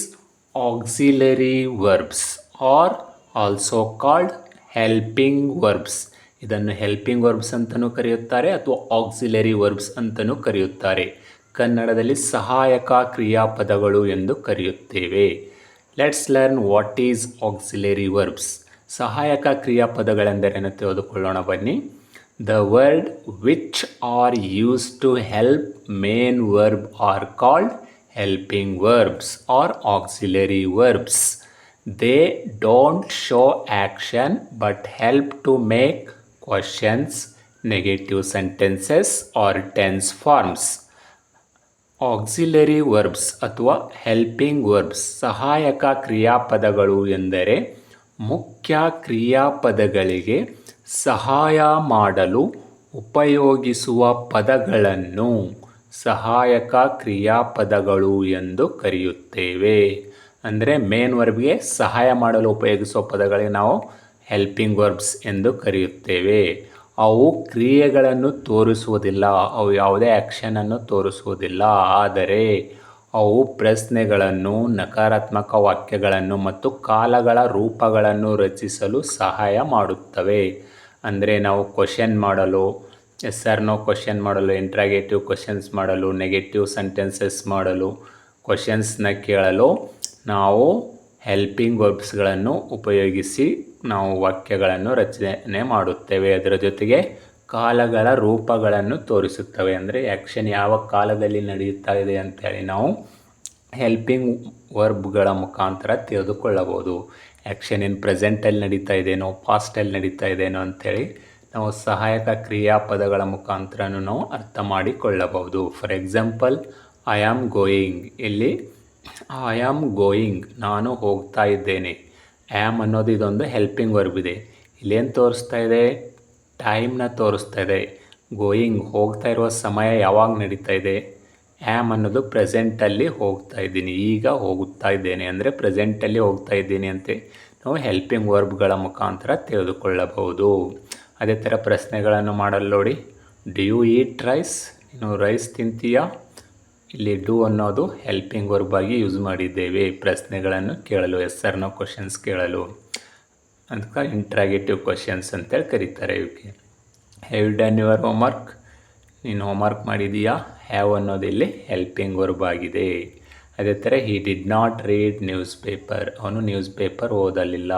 auxiliary verbs are also called helping verbs. ಇದನ್ನು ಹೆಲ್ಪಿಂಗ್ ವರ್ಬ್ಸ್ ಅಂತಲೂ ಕರೆಯುತ್ತಾರೆ ಅಥವಾ ಆಕ್ಸಿಲರಿ ವರ್ಬ್ಸ್ ಅಂತಲೂ ಕರೆಯುತ್ತಾರೆ. ಕನ್ನಡದಲ್ಲಿ ಸಹಾಯಕ ಕ್ರಿಯಾಪದಗಳು ಎಂದು ಕರೆಯುತ್ತೇವೆ. Let's learn what is auxiliary verbs. ಸಹಾಯಕ ಕ್ರಿಯಾಪದಗಳೆಂದರೇನು ತಿಳಿದುಕೊಳ್ಳೋಣ ಬನ್ನಿ. The word which are use to help main verb are called helping verbs or auxiliary verbs. They don't show action but help to make questions, negative sentences or tense forms. Auxiliary verbs ಅಥವಾ helping verbs ಸಹಾಯಕ ಕ್ರಿಯಾಪದಗಳು ಎಂದರೆ ಮುಖ್ಯ ಕ್ರಿಯಾಪದಗಳಿಗೆ ಸಹಾಯ ಮಾಡಲು ಉಪಯೋಗಿಸುವ ಪದಗಳನ್ನು ಸಹಾಯಕ ಕ್ರಿಯಾಪದಗಳು ಎಂದು ಕರೆಯುತ್ತೇವೆ. ಅಂದರೆ ಮೇನ್ ವರ್ಬ್ಗೆ ಸಹಾಯ ಮಾಡಲು ಉಪಯೋಗಿಸುವ ಪದಗಳಿಗೆ ನಾವು ಹೆಲ್ಪಿಂಗ್ ವರ್ಬ್ಸ್ ಎಂದು ಕರೆಯುತ್ತೇವೆ. ಅವು ಕ್ರಿಯೆಗಳನ್ನು ತೋರಿಸುವುದಿಲ್ಲ, ಅವು ಯಾವುದೇ ಆ್ಯಕ್ಷನನ್ನು ತೋರಿಸುವುದಿಲ್ಲ, ಆದರೆ ಅವು ಪ್ರಶ್ನೆಗಳನ್ನು, ನಕಾರಾತ್ಮಕ ವಾಕ್ಯಗಳನ್ನು ಮತ್ತು ಕಾಲಗಳ ರೂಪಗಳನ್ನು ರಚಿಸಲು ಸಹಾಯ ಮಾಡುತ್ತವೆ. ಅಂದರೆ ನಾವು ಕ್ವಶನ್ ಮಾಡಲು, ಎಸ್ ಆರ್ ನೋ ಕ್ವಶನ್ ಮಾಡಲು, ಇಂಟ್ರಾಗೇಟಿವ್ ಕ್ವಶನ್ಸ್ ಮಾಡಲು, ನೆಗೆಟಿವ್ ಸೆಂಟೆನ್ಸಸ್ ಮಾಡಲು, ಕ್ವಶನ್ಸ್ನ ಕೇಳಲು ನಾವು ಹೆಲ್ಪಿಂಗ್ ವರ್ಬ್ಸ್ಗಳನ್ನು ಉಪಯೋಗಿಸಿ ನಾವು ವಾಕ್ಯಗಳನ್ನು ರಚನೆ ಮಾಡುತ್ತೇವೆ. ಅದರ ಜೊತೆಗೆ ಕಾಲಗಳ ರೂಪಗಳನ್ನು ತೋರಿಸುತ್ತವೆ. ಅಂದರೆ ಆ್ಯಕ್ಷನ್ ಯಾವ ಕಾಲದಲ್ಲಿ ನಡೆಯುತ್ತಾ ಇದೆ ಅಂತೇಳಿ ನಾವು ಹೆಲ್ಪಿಂಗ್ ವರ್ಬ್ಗಳ ಮುಖಾಂತರ ತಿಳಿದುಕೊಳ್ಳಬಹುದು. ಆ್ಯಕ್ಷನ್ ಇನ್ ಪ್ರೆಸೆಂಟಲ್ಲಿ ನಡೀತಾ ಇದೆಯೋ, ಪಾಸ್ಟಲ್ಲಿ ನಡೀತಾ ಇದೆಯೋ ಅಂಥೇಳಿ ನಾವು ಸಹಾಯಕ ಕ್ರಿಯಾಪದಗಳ ಮುಖಾಂತರನೂ ನಾವು ಅರ್ಥ ಮಾಡಿಕೊಳ್ಳಬಹುದು. For example, I am going. ಇಲ್ಲಿ ಐ ಆಮ್ ಗೋಯಿಂಗ್ ನಾನು ಹೋಗ್ತಾ ಇದ್ದೇನೆ. ಆ್ಯಮ್ ಅನ್ನೋದು ಇದೊಂದು ಹೆಲ್ಪಿಂಗ್ ವರ್ಬ್ ಇದೆ. ಇಲ್ಲೇನು ತೋರಿಸ್ತಾ ಇದೆ? ಟೈಮ್ನ ತೋರಿಸ್ತಾ ಇದೆ. ಗೋಯಿಂಗ್ ಹೋಗ್ತಾ ಇರುವ ಸಮಯ ಯಾವಾಗ ನಡೀತಾ ಇದೆ? ಆ್ಯಮ್ ಅನ್ನೋದು ಪ್ರೆಸೆಂಟಲ್ಲಿ ಹೋಗ್ತಾ ಇದ್ದೀನಿ, ಈಗ ಹೋಗುತ್ತಾ ಇದ್ದೇನೆ ಅಂದರೆ ಪ್ರೆಸೆಂಟಲ್ಲಿ ಹೋಗ್ತಾ ಇದ್ದೀನಿ ಅಂತ ನಾವು ಹೆಲ್ಪಿಂಗ್ ವರ್ಬ್ಗಳ ಮುಖಾಂತರ ತಿಳಿದುಕೊಳ್ಳಬಹುದು. ಅದೇ ಥರ ಪ್ರಶ್ನೆಗಳನ್ನು ಮಾಡಲು ನೋಡಿ. Do you eat rice? ನೀನು ರೈಸ್ ತಿಂತೀಯಾ? ಇಲ್ಲಿ ಡು ಅನ್ನೋದು ಹೆಲ್ಪಿಂಗ್ ವರ್ಬ್ ಆಗಿ ಯೂಸ್ ಮಾಡಿದ್ದೇವೆ ಪ್ರಶ್ನೆಗಳನ್ನು ಕೇಳಲು, ಎಸ್ ಆರ್ ನೋ ಕ್ವಶನ್ಸ್ ಕೇಳಲು. ಅದಕ್ಕೆ ಇಂಟ್ರಾಗೇಟಿವ್ ಕ್ವಶನ್ಸ್ ಅಂತೇಳಿ ಕರೀತಾರೆ ಇವಕ್ಕೆ. Have you done your homework? ನೀನು ಹೋಮ್ವರ್ಕ್ ಮಾಡಿದೀಯಾ? ಹ್ಯಾವ್ ಅನ್ನೋದು ಇಲ್ಲಿ ಹೆಲ್ಪಿಂಗ್ ವರ್ಬ್ ಆಗಿದೆ. ಅದೇ ಥರ he did not read newspaper. ಅವನು ನ್ಯೂಸ್ ಪೇಪರ್ ಓದಲಿಲ್ಲ.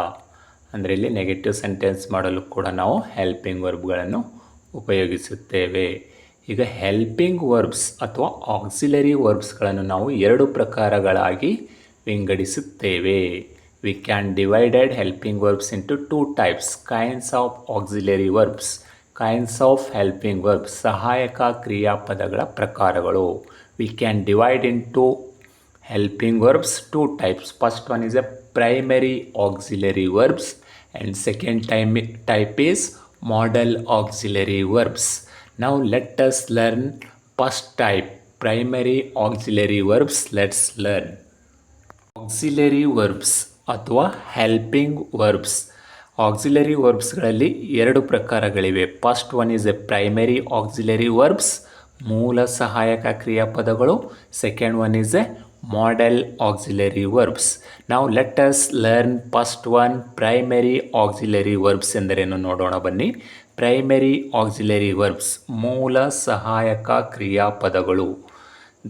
ಅಂದರೆ ಇಲ್ಲಿ ನೆಗೆಟಿವ್ ಸೆಂಟೆನ್ಸ್ ಮಾಡಲು ಕೂಡ ನಾವು ಹೆಲ್ಪಿಂಗ್ ವರ್ಬ್ಗಳನ್ನು ಉಪಯೋಗಿಸುತ್ತೇವೆ. ಈಗ ಹೆಲ್ಪಿಂಗ್ ವರ್ಬ್ಸ್ ಅಥವಾ ಆಕ್ಸಿಲರಿ ವರ್ಬ್ಸ್ಗಳನ್ನು ನಾವು ಎರಡು ಪ್ರಕಾರಗಳಾಗಿ ವಿಂಗಡಿಸುತ್ತೇವೆ. We can divided helping verbs into two types. Kinds of auxiliary verbs, kinds of helping verbs, ಸಹಾಯಕ ಕ್ರಿಯಾಪದಗಳ ಪ್ರಕಾರಗಳು. We can divide into helping verbs two types. First one is a primary auxiliary verbs and second type is modal auxiliary verbs. Now let us learn first type, primary auxiliary verbs. Let's learn auxiliary verbs ಅಥವಾ helping verbs. Auxiliary ವರ್ಬ್ಸ್ಗಳಲ್ಲಿ ಎರಡು ಪ್ರಕಾರಗಳಿವೆ. First one is A primary auxiliary verbs, ಮೂಲ ಸಹಾಯಕ ಕ್ರಿಯಾಪದಗಳು. Second one is A model auxiliary verbs. Now let us learn first one, primary auxiliary verbs ಎಂದರೇನು ನೋಡೋಣ ಬನ್ನಿ. Primary auxiliary verbs, ಮೂಲ ಸಹಾಯಕ ಕ್ರಿಯಾಪದಗಳು.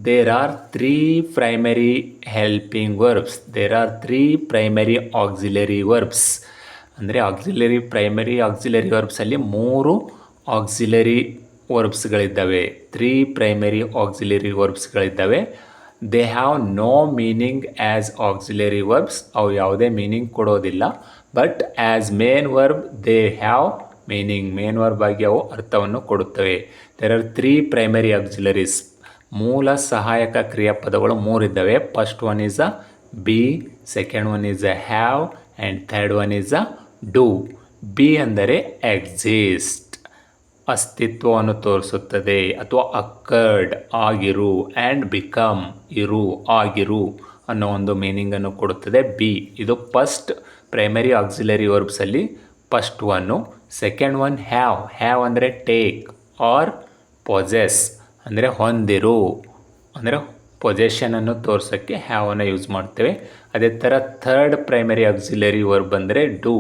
There are three primary helping verbs. There are three primary auxiliary verbs. ಅಂದರೆ primary auxiliary ವರ್ಬ್ಸಲ್ಲಿ ಮೂರು auxiliary ವರ್ಬ್ಸ್ಗಳಿದ್ದಾವೆ, 3 ಪ್ರೈಮರಿ ಆಕ್ಸಿಲರಿ ವರ್ಬ್ಸ್ಗಳಿದ್ದಾವೆ. They have no meaning as auxiliary verbs, ಅವು ಯಾವುದೇ ಮೀನಿಂಗ್ ಕೊಡೋದಿಲ್ಲ. But as main verb they have meaning, main verb ಆಗಿ ಅವು ಅರ್ಥವನ್ನು ಕೊಡುತ್ತವೆ. ದೇರ್ ಆರ್ 3 ಪ್ರೈಮರಿ ಆಕ್ಸಿಲರೀಸ್, ಮೂಲ ಸಹಾಯಕ ಕ್ರಿಯಾಪದಗಳು 3 ಇದ್ದಾವೆ. First one is a B, second one is a have and third one is a do. Be ಅಂದರೆ ಎಕ್ಸಿಸ್ಟ್, ಅಸ್ತಿತ್ವವನ್ನು ತೋರಿಸುತ್ತದೆ, ಅಥವಾ ಅಕ್ಕರ್ಡ್ ಆಗಿರು, ಆ್ಯಂಡ್ ಬಿಕಮ್ ಇರು, ಆಗಿರು ಅನ್ನೋ ಒಂದು ಮೀನಿಂಗನ್ನು ಕೊಡುತ್ತದೆ ಬಿ. ಇದು ಫಸ್ಟ್ ಪ್ರೈಮರಿ ಆಕ್ಸಿಲರಿ ವರ್ಬ್ಸಲ್ಲಿ first one. Second one have. Have ಅಂದರೆ ಟೇಕ್ ಆರ್ ಪೊಸೆಸ್, ಅಂದರೆ ಹೊಂದಿರು, ಅಂದರೆ ಪೊಸೆಷನನ್ನು ತೋರ್ಸೋಕ್ಕೆ ಹ್ಯಾವನ್ನು ಯೂಸ್ ಮಾಡ್ತೇವೆ. ಅದೇ ಥರ ಥರ್ಡ್ ಪ್ರೈಮರಿ ಆಕ್ಸಿಲರಿ ವರ್ಬ್ ಅಂದರೆ ಡೂ,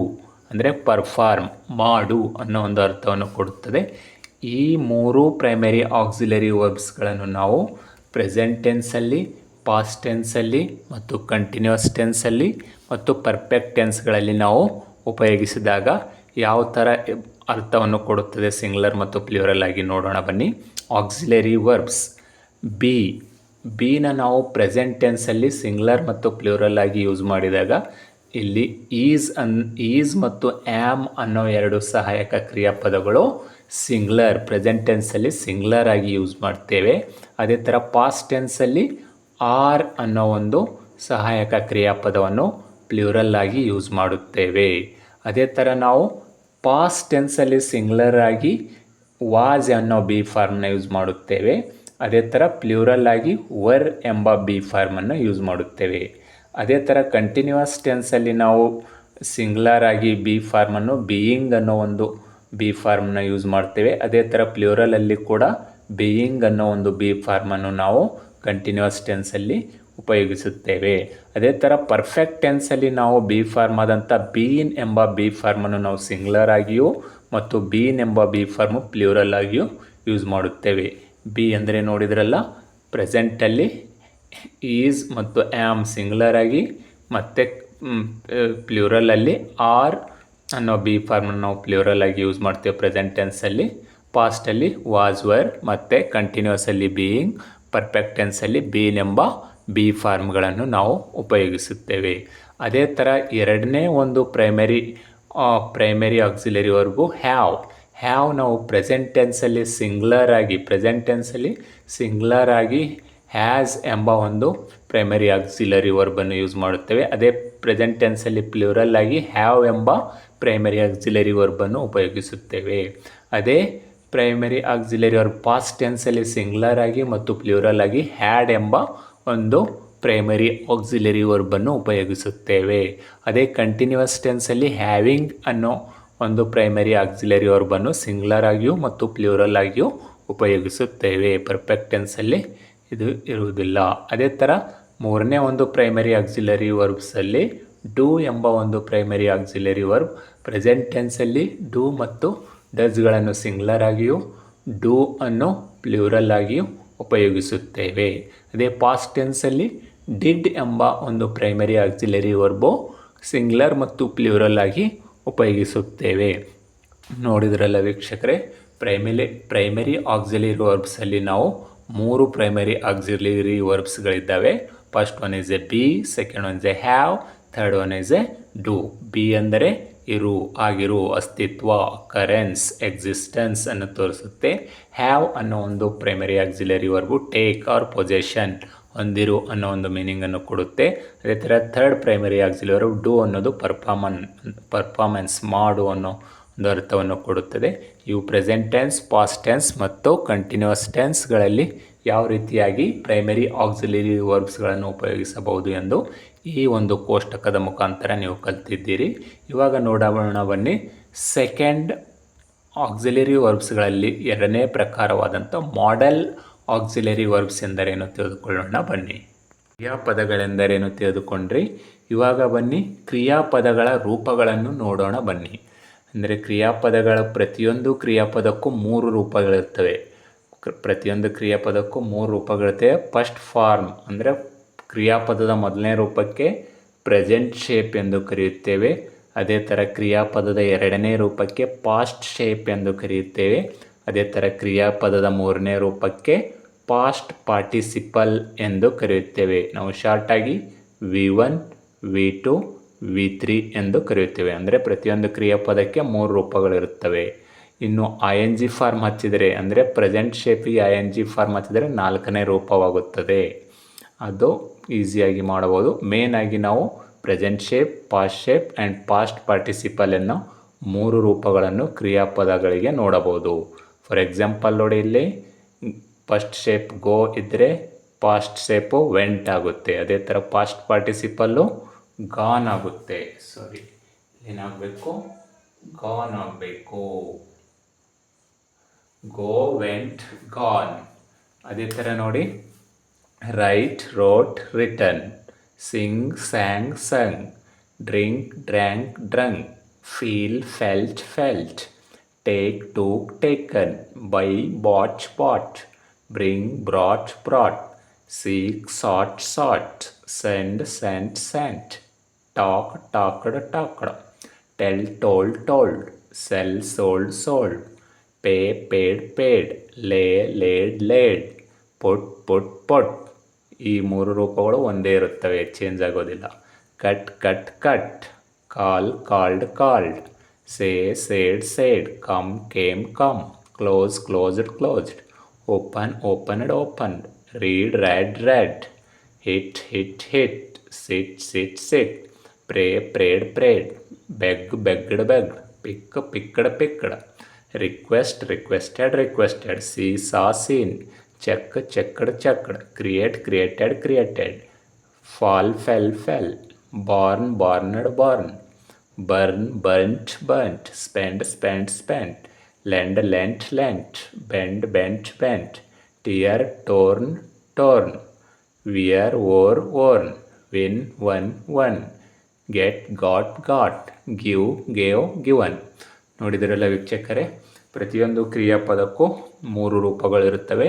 ಅಂದರೆ ಪರ್ಫಾರ್ಮ್, ಮಾಡು ಅನ್ನೋ ಒಂದು ಅರ್ಥವನ್ನು ಕೊಡುತ್ತದೆ. ಈ 3 ಪ್ರೈಮರಿ ಆಕ್ಸಿಲರಿ ವರ್ಬ್ಸ್ಗಳನ್ನು ನಾವು ಪ್ರೆಸೆಂಟ್ ಟೆನ್ಸಲ್ಲಿ, ಪಾಸ್ಟ್ ಟೆನ್ಸಲ್ಲಿ ಮತ್ತು ಕಂಟಿನ್ಯೂಸ್ ಟೆನ್ಸಲ್ಲಿ ಮತ್ತು ಪರ್ಫೆಕ್ಟ್ ಟೆನ್ಸ್ಗಳಲ್ಲಿ ನಾವು ಉಪಯೋಗಿಸಿದಾಗ ಯಾವ ಥರ ಅರ್ಥವನ್ನು ಕೊಡುತ್ತದೆ ಸಿಂಗ್ಯುಲರ್ ಮತ್ತು ಪ್ಲ್ಯೂರಲ್ ಆಗಿ ನೋಡೋಣ ಬನ್ನಿ. ಆಕ್ಸಿಲರಿ ವರ್ಬ್ಸ್ ಬಿನ ನಾವು ಪ್ರೆಸೆಂಟ್ ಟೆನ್ಸಲ್ಲಿ ಸಿಂಗ್ಯುಲರ್ ಮತ್ತು ಪ್ಲ್ಯೂರಲ್ ಆಗಿ ಯೂಸ್ ಮಾಡಿದಾಗ ಇಲ್ಲಿ ಈಸ್ ಮತ್ತು ಆ್ಯಮ್ ಅನ್ನೋ 2 ಸಹಾಯಕ ಕ್ರಿಯಾಪದಗಳು ಸಿಂಗ್ಯುಲರ್, ಪ್ರೆಸೆಂಟ್ ಟೆನ್ಸಲ್ಲಿ ಸಿಂಗ್ಯುಲರ್ ಆಗಿ ಯೂಸ್ ಮಾಡ್ತೇವೆ. ಅದೇ ಥರ ಪಾಸ್ಟ್ ಟೆನ್ಸಲ್ಲಿ ಆರ್ ಅನ್ನೋ ಒಂದು ಸಹಾಯಕ ಕ್ರಿಯಾಪದವನ್ನು ಪ್ಲ್ಯೂರಲ್ ಆಗಿ ಯೂಸ್ ಮಾಡುತ್ತೇವೆ. ಅದೇ ಥರ ನಾವು ಪಾಸ್ಟ್ ಟೆನ್ಸಲ್ಲಿ ಸಿಂಗ್ಯುಲರ್ ಆಗಿ ವಾಸ್ ಅನ್ನೋ ಬಿ ಫಾರ್ಮ್ನ ಯೂಸ್ ಮಾಡುತ್ತೇವೆ. ಅದೇ ಥರ ಪ್ಲ್ಯೂರಲ್ ಆಗಿ ವರ್ ಎಂಬ ಬಿ ಫಾರ್ಮನ್ನು ಯೂಸ್ ಮಾಡುತ್ತೇವೆ. ಅದೇ ಥರ ಕಂಟಿನ್ಯೂಸ್ ಟೆನ್ಸಲ್ಲಿ ನಾವು ಸಿಂಗ್ಯುಲರ್ ಆಗಿ ಬಿ ಫಾರ್ಮನ್ನು ಬೀಯಿಂಗ್ ಅನ್ನೋ ಒಂದು ಬಿ ಫಾರ್ಮ್ನ ಯೂಸ್ ಮಾಡ್ತೇವೆ. ಅದೇ ಥರ ಪ್ಲ್ಯೂರಲಲ್ಲಿ ಕೂಡ ಬೀಯಿಂಗ್ ಅನ್ನೋ ಒಂದು ಬಿ ಫಾರ್ಮನ್ನು ನಾವು ಕಂಟಿನ್ಯೂಸ್ ಟೆನ್ಸಲ್ಲಿ ಉಪಯೋಗಿಸುತ್ತೇವೆ. ಅದೇ ಥರ ಪರ್ಫೆಕ್ಟ್ ಟೆನ್ಸಲ್ಲಿ ನಾವು ಬಿ ಫಾರ್ಮ್ ಆದಂಥ ಬೀನ್ ಎಂಬ ಬಿ ಫಾರ್ಮನ್ನು ನಾವು ಸಿಂಗ್ಯುಲರ್ ಆಗಿಯೂ ಮತ್ತು ಬೀನ್ ಎಂಬ ಬಿ ಫಾರ್ಮು ಪ್ಲ್ಯೂರಲ್ ಆಗಿಯೂ ಯೂಸ್ ಮಾಡುತ್ತೇವೆ. ಬಿ ಅಂದರೆ ನೋಡಿದ್ರಲ್ಲ, ಪ್ರೆಸೆಂಟಲ್ಲಿ ಈಸ್ ಮತ್ತು ಆ್ಯಮ್ ಸಿಂಗ್ಯುಲರ್ ಆಗಿ, ಮತ್ತು ಪ್ಲ್ಯೂರಲಲ್ಲಿ ಆರ್ ಅನ್ನೋ ಬಿ ಫಾರ್ಮನ್ನು ನಾವು ಪ್ಲ್ಯೂರಲ್ ಆಗಿ ಯೂಸ್ ಮಾಡ್ತೇವೆ ಪ್ರೆಸೆಂಟ್ ಟೆನ್ಸಲ್ಲಿ. ಪಾಸ್ಟಲ್ಲಿ ವಾಸ್ ವರ್, ಮತ್ತು ಕಂಟಿನ್ಯೂಸಲ್ಲಿ ಬೀಯಿಂಗ್, ಪರ್ಫೆಕ್ಟ್ ಟೆನ್ಸಲ್ಲಿ ಬೀನ್ ಎಂಬ ಬಿ ಫಾರ್ಮ್ಗಳನ್ನು ನಾವು ಉಪಯೋಗಿಸುತ್ತೇವೆ. ಅದೇ ಥರ ಎರಡನೇ ಒಂದು ಪ್ರೈಮರಿ ಆಕ್ಸಿಲರಿ ವರ್ಬು ಹ್ಯಾವ್ ನಾವು ಪ್ರೆಸೆಂಟ್ ಟೆನ್ಸಲ್ಲಿ ಸಿಂಗ್ಯುಲರ್ ಆಗಿ ಹ್ಯಾಸ್ ಎಂಬ ಒಂದು ಪ್ರೈಮರಿ ಆಕ್ಸಿಲರಿ ವರ್ಬನ್ನು ಯೂಸ್ ಮಾಡುತ್ತೇವೆ. ಅದೇ ಪ್ರೆಸೆಂಟ್ ಟೆನ್ಸಲ್ಲಿ ಪ್ಲ್ಯೂರಲ್ ಆಗಿ ಹ್ಯಾವ್ ಎಂಬ ಪ್ರೈಮರಿ ಆಕ್ಸಿಲರಿ ವರ್ಬನ್ನು ಉಪಯೋಗಿಸುತ್ತೇವೆ. ಅದೇ ಪ್ರೈಮರಿ ಆಕ್ಸಿಲರಿ ವರ್ಬ್ ಪಾಸ್ಟ್ ಟೆನ್ಸಲ್ಲಿ ಸಿಂಗ್ಯುಲರ್ ಆಗಿ ಮತ್ತು ಪ್ಲ್ಯೂರಲ್ ಆಗಿ ಹ್ಯಾಡ್ ಎಂಬ ಒಂದು ಪ್ರೈಮರಿ ಆಕ್ಸಿಲರಿ ವರ್ಬನ್ನು ಉಪಯೋಗಿಸುತ್ತೇವೆ. ಅದೇ ಕಂಟಿನ್ಯೂಸ್ ಟೆನ್ಸಲ್ಲಿ ಹ್ಯಾವಿಂಗ್ ಅನ್ನೋ ಒಂದು ಪ್ರೈಮರಿ ಆಕ್ಸಿಲರಿ ವರ್ಬನ್ನು ಸಿಂಗ್ಯುಲರ್ ಆಗಿಯೂ ಮತ್ತು ಪ್ಲ್ಯೂರಲ್ ಆಗಿಯೂ ಉಪಯೋಗಿಸುತ್ತೇವೆ. ಪರ್ಫೆಕ್ಟ್ ಟೆನ್ಸಲ್ಲಿ ಇದು ಇರುವುದಿಲ್ಲ. ಅದೇ ಥರ ಮೂರನೇ ಒಂದು ಪ್ರೈಮರಿ ಆಕ್ಸಿಲರಿ ವರ್ಬ್ಸಲ್ಲಿ ಡೂ ಎಂಬ ಒಂದು ಪ್ರೈಮರಿ ಆಕ್ಸಿಲರಿ ವರ್ಬ್ ಪ್ರೆಸೆಂಟ್ ಟೆನ್ಸಲ್ಲಿ ಡೂ ಮತ್ತು ಡಸ್ಗಳನ್ನು ಸಿಂಗ್ಯುಲರ್ ಆಗಿಯೂ ಡೂ ಅನ್ನು ಪ್ಲ್ಯೂರಲ್ ಆಗಿಯೂ ಉಪಯೋಗಿಸುತ್ತೇವೆ. ಅದೇ ಪಾಸ್ಟ್ ಟೆನ್ಸಲ್ಲಿ ಡಿಡ್ ಎಂಬ ಒಂದು ಪ್ರೈಮರಿ ಆಕ್ಸಿಲರಿ ವರ್ಬು ಸಿಂಗ್ಯುಲರ್ ಮತ್ತು ಪ್ಲ್ಯೂರಲ್ ಆಗಿ ಉಪಯೋಗಿಸುತ್ತೇವೆ. ನೋಡಿದ್ರಲ್ಲ ವೀಕ್ಷಕರೇ, ಪ್ರೈಮರಿ ಆಕ್ಸಿಲರಿ ವರ್ಬ್ಸಲ್ಲಿ ನಾವು 3 ಪ್ರೈಮರಿ ಆಕ್ಸಿಲರಿ ವರ್ಬ್ಸ್ಗಳಿದ್ದಾವೆ. First one is a be, second one is a have, third one is a do. Be ಅಂದರೆ ಇರು, ಆಗಿರು, ಅಸ್ತಿತ್ವ, ಅಕರೆನ್ಸ್, ಎಕ್ಸಿಸ್ಟೆನ್ಸ್ ಅನ್ನು ತೋರಿಸುತ್ತೆ. ಹ್ಯಾವ್ ಅನ್ನೋ ಒಂದು primary auxiliary verb take or possession, ಹೊಂದಿರು ಅನ್ನೋ ಒಂದು ಮೀನಿಂಗನ್ನು ಕೊಡುತ್ತೆ. ಅದೇ ಥರ third primary auxiliary verb do ಅನ್ನೋದು ಪರ್ಫಾರ್ಮೆನ್ಸ್, ಮಾಡು ಅನ್ನೋ ಒಂದು ಅರ್ಥವನ್ನು ಕೊಡುತ್ತದೆ. ಇವು ಪ್ರೆಸೆಂಟ್ ಟೆನ್ಸ್, ಪಾಸ್ಟ್ ಟೆನ್ಸ್ ಮತ್ತು ಕಂಟಿನ್ಯೂಸ್ ಟೆನ್ಸ್ಗಳಲ್ಲಿ ಯಾವ ರೀತಿಯಾಗಿ ಪ್ರೈಮರಿ ಆಕ್ಸಿಲರಿ ವರ್ಬ್ಸ್ಗಳನ್ನು ಉಪಯೋಗಿಸಬಹುದು ಎಂದು ಈ ಒಂದು ಕೋಷ್ಟಕದ ಮುಖಾಂತರ ನೀವು ಕಲ್ತಿದ್ದೀರಿ. ಇವಾಗ ನೋಡೋಣ ಬನ್ನಿ, ಸೆಕೆಂಡ್ ಆಕ್ಸಿಲರಿ ವರ್ಬ್ಸ್ಗಳಲ್ಲಿ ಎರಡನೇ ಪ್ರಕಾರವಾದಂಥ ಮಾಡೆಲ್ ಆಕ್ಸಿಲರಿ ವರ್ಬ್ಸ್ ಎಂದರೇನು ತಿಳಿದುಕೊಳ್ಳೋಣ ಬನ್ನಿ. ಕ್ರಿಯಾಪದಗಳೆಂದರೇನು ತಿಳಿದುಕೊಂಡ್ರಿ. ಇವಾಗ ಬನ್ನಿ ಕ್ರಿಯಾಪದಗಳ ರೂಪಗಳನ್ನು ನೋಡೋಣ ಬನ್ನಿ. ಅಂದರೆ ಪ್ರತಿಯೊಂದು ಕ್ರಿಯಾಪದಕ್ಕೂ 3 ರೂಪಗಳಿರ್ತವೆ. ಪ್ರತಿಯೊಂದು ಕ್ರಿಯಾಪದಕ್ಕೂ 3 ರೂಪಗಳಿರ್ತವೆ. ಫಸ್ಟ್ ಫಾರ್ಮ್ ಅಂದರೆ ಕ್ರಿಯಾಪದದ ಮೊದಲನೇ ರೂಪಕ್ಕೆ ಪ್ರೆಸೆಂಟ್ ಶೇಪ್ ಎಂದು ಕರೆಯುತ್ತೇವೆ. ಅದೇ ಥರ ಕ್ರಿಯಾಪದದ ಎರಡನೇ ರೂಪಕ್ಕೆ ಪಾಸ್ಟ್ ಶೇಪ್ ಎಂದು ಕರೆಯುತ್ತೇವೆ. ಅದೇ ಥರ ಕ್ರಿಯಾಪದದ ಮೂರನೇ ರೂಪಕ್ಕೆ ಪಾಸ್ಟ್ ಪಾರ್ಟಿಸಿಪಲ್ ಎಂದು ಕರೆಯುತ್ತೇವೆ. ನಾವು ಶಾರ್ಟಾಗಿ V1, V2, V3 ಎಂದು ಕರೆಯುತ್ತೇವೆ. ಅಂದರೆ ಪ್ರತಿಯೊಂದು ಕ್ರಿಯಾಪದಕ್ಕೆ 3 ರೂಪಗಳಿರುತ್ತವೆ. ಇನ್ನು ING ಫಾರ್ಮ್ ಹಚ್ಚಿದರೆ ಅಂದರೆ ಪ್ರೆಸೆಂಟ್ ಶೇಪಿಗೆ ING ಫಾರ್ಮ್ ಹಚ್ಚಿದರೆ 4ನೇ ರೂಪವಾಗುತ್ತದೆ. ಅದು ಈಸಿಯಾಗಿ ಮಾಡಬಹುದು. ಮೇನಾಗಿ ನಾವು present shape, past shape and past participle ಎನ್ನೋ 3 ರೂಪಗಳನ್ನು ಕ್ರಿಯಾಪದಗಳಿಗೆ ನೋಡಬಹುದು. ಫಾರ್ ಎಕ್ಸಾಂಪಲ್ ನೋಡಿ, ಇಲ್ಲಿ ಫಸ್ಟ್ ಶೇಪ್ ಗೋ ಇದ್ದರೆ ಪಾಸ್ಟ್ ಶೇಪು ವೆಂಟ್ ಆಗುತ್ತೆ. ಅದೇ ಥರ ಪಾಸ್ಟ್ ಪಾರ್ಟಿಸಿಪಲ್ಲು ಗಾನ್ ಆಗುತ್ತೆ. ಸಾರಿ, ಏನಾಗಬೇಕು? ಗಾನ್ ಆಗಬೇಕು. Go, went, gone. ಅದೇ ಥರ ನೋಡಿ, write, wrote, written, sing, sang, sung, drink, drank, drunk, feel, felt, felt, take, took, taken, buy, bought, bought, bring, brought, brought, seek, sought, sought, send, sent, sent, talk, talked, talked, tell, told, told, sell, sold, sold, pay, paid, paid, lay, laid, laid, put, put, put. ಈ 3 ರೂಪಗಳು ಒಂದೇ ಇರುತ್ತವೆ, change ಆಗೋದಿಲ್ಲ. Cut, cut, cut, call, called, called, say, said, said, come, came, come, close, closed, closed, open, opened, opened, read, read, read, hit, hit, hit, sit, sit, sit, pray, prayed, prayed, beg, begged, begged, pick, picked, picked, request, requested, requested, see, saw, seen, check, checked, checked, create, created, created, fall, fell, fell, born, borned, born, burn, burnt, burnt, spend, spent, spent, lend, lent, lent, bend, bent, bent, tear, torn, torn, wear, wore, worn, win, won, won, get, got, got, give, gave, given. ನೋಡಿದಿರಲ್ಲ ವೀಕ್ಷಕರೇ, ಪ್ರತಿಯೊಂದು ಕ್ರಿಯಾಪದಕ್ಕೂ 3 ರೂಪಗಳಿರುತ್ತವೆ.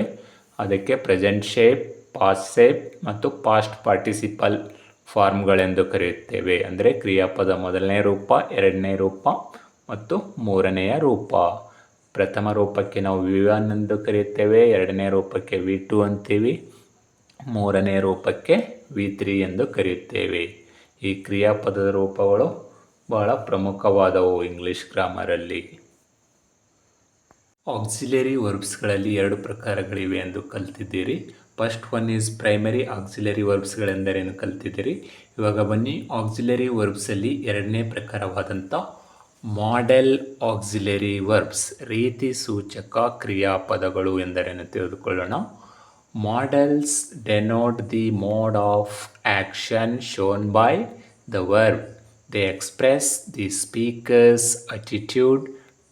ಅದಕ್ಕೆ present shape, past shape ಮತ್ತು past participle ಫಾರ್ಮ್ಗಳೆಂದು ಕರೆಯುತ್ತೇವೆ. ಅಂದರೆ ಕ್ರಿಯಾಪದ ಮೊದಲನೇ ರೂಪ, ಎರಡನೇ ರೂಪ ಮತ್ತು ಮೂರನೆಯ ರೂಪ. ಪ್ರಥಮ ರೂಪಕ್ಕೆ ನಾವು V1 ಎಂದು ಕರೆಯುತ್ತೇವೆ, ಎರಡನೇ ರೂಪಕ್ಕೆ V2 ಅಂತೀವಿ, ಮೂರನೇ ರೂಪಕ್ಕೆ V3 ಎಂದು ಕರೆಯುತ್ತೇವೆ. ಈ ಕ್ರಿಯಾಪದದ ರೂಪಗಳು ಬಹಳ ಪ್ರಮುಖವಾದವು ಇಂಗ್ಲಿಷ್ ಗ್ರಾಮರಲ್ಲಿ. ಆಕ್ಸಿಲರಿ ವರ್ಬ್ಸ್ಗಳಲ್ಲಿ 2 ಪ್ರಕಾರಗಳಿವೆ ಎಂದು ಕಲ್ತಿದ್ದೀರಿ. First one is primary auxiliary ವರ್ಬ್ಸ್ಗಳೆಂದರೇನು ಕಲ್ತಿದ್ದೀರಿ. ಇವಾಗ ಬನ್ನಿ, ಆಕ್ಸಿಲರಿ ವರ್ಬ್ಸಲ್ಲಿ ಎರಡನೇ ಪ್ರಕಾರವಾದಂಥ ಮಾಡೆಲ್ ಆಕ್ಸಿಲರಿ ವರ್ಬ್ಸ್, ರೀತಿ ಸೂಚಕ ಕ್ರಿಯಾಪದಗಳು ಎಂದರೇನು ತಿಳಿದುಕೊಳ್ಳೋಣ. Models denote the mode of action shown by the verb. They express the speaker's attitude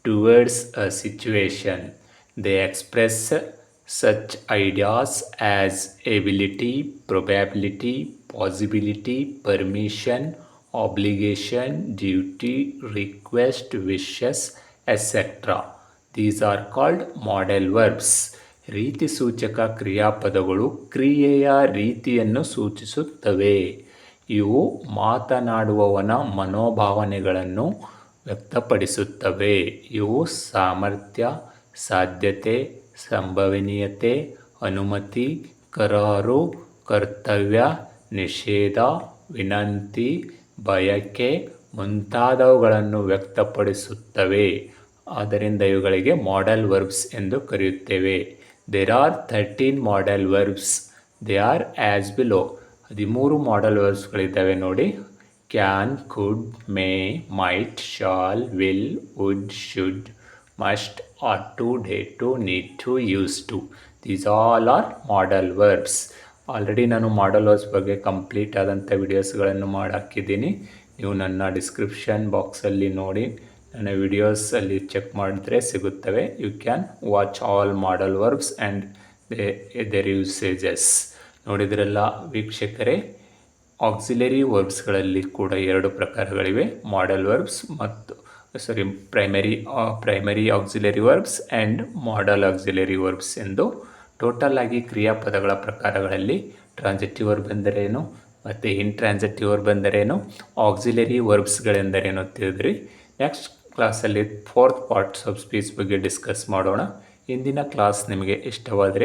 towards a situation. They express such ideas as ability, probability, possibility, permission, obligation, duty, request, wishes, etc. These are called model verbs. ರೀತಿ ಸೂಚಕ ಕ್ರಿಯಾಪದಗಳು ಕ್ರಿಯೆಯ ರೀತಿಯನ್ನು ಸೂಚಿಸುತ್ತವೆ. ಇವು ಮಾತನಾಡುವವನ ಮನೋಭಾವನೆಗಳನ್ನು ವ್ಯಕ್ತಪಡಿಸುತ್ತವೆ. ಇವು ಸಾಮರ್ಥ್ಯ, ಸಾಧ್ಯತೆ, ಸಂಭವನೀಯತೆ, ಅನುಮತಿ, ಕರಾರು, ಕರ್ತವ್ಯ, ನಿಷೇಧ, ವಿನಂತಿ, ಬಯಕೆ ಮುಂತಾದವುಗಳನ್ನು ವ್ಯಕ್ತಪಡಿಸುತ್ತವೆ. ಆದ್ದರಿಂದ ಇವುಗಳಿಗೆ ಮಾಡೆಲ್ ವರ್ಬ್ಸ್ ಎಂದು ಕರೆಯುತ್ತೇವೆ. There are 13 modal verbs. They are as below. 13 modal ವರ್ಬ್ಸ್ಗಳಿದ್ದಾವೆ ನೋಡಿ. Can, could, may, might, shall, will, would, should, must, ought to, dare to, need to, used to. These all are model verbs. Already ನಾನು modal verbs ಬಗ್ಗೆ complete ಆದಂಥ ವಿಡಿಯೋಸ್ಗಳನ್ನು ಹಾಕಿದ್ದೀನಿ. ನೀವು ನನ್ನ description ಬಾಕ್ಸಲ್ಲಿ ನೋಡಿ, ನನ್ನ ವಿಡಿಯೋಸಲ್ಲಿ ಚೆಕ್ ಮಾಡಿದ್ರೆ ಸಿಗುತ್ತವೆ. You can watch all modal verbs and their usages. ನೋಡಿದ್ರಲ್ಲ ವೀಕ್ಷಕರೇ, ಆಕ್ಸಿಲರಿ ವರ್ಬ್ಸ್ಗಳಲ್ಲಿ ಕೂಡ 2 ಪ್ರಕಾರಗಳಿವೆ, ಮಾಡೆಲ್ ವರ್ಬ್ಸ್ ಮತ್ತು primary auxiliary verbs and modal auxiliary verbs ಎಂದು. ಟೋಟಲ್ ಆಗಿ ಕ್ರಿಯಾಪದಗಳ ಪ್ರಕಾರಗಳಲ್ಲಿ ಟ್ರಾನ್ಸಿಟಿವ್ ವರ್ಬ್ ಎಂದರೇನು ಮತ್ತು ಇಂಟ್ರಾನ್ಸಿಟಿವ್ ವರ್ಬ್ ಎಂದರೇನು, ಆಕ್ಸಿಲರಿ ವರ್ಬ್ಸ್ಗಳೆಂದರೇನು ತಿಳಿದ್ರಿ. ನೆಕ್ಸ್ಟ್ ಕ್ಲಾಸಲ್ಲಿ 4th ಪಾರ್ಟ್ಸ್ ಆಫ್ ಸ್ಪೀಚ್ ಬಗ್ಗೆ ಡಿಸ್ಕಸ್ ಮಾಡೋಣ. ಇಂದಿನ ಕ್ಲಾಸ್ ನಿಮಗೆ ಇಷ್ಟವಾದರೆ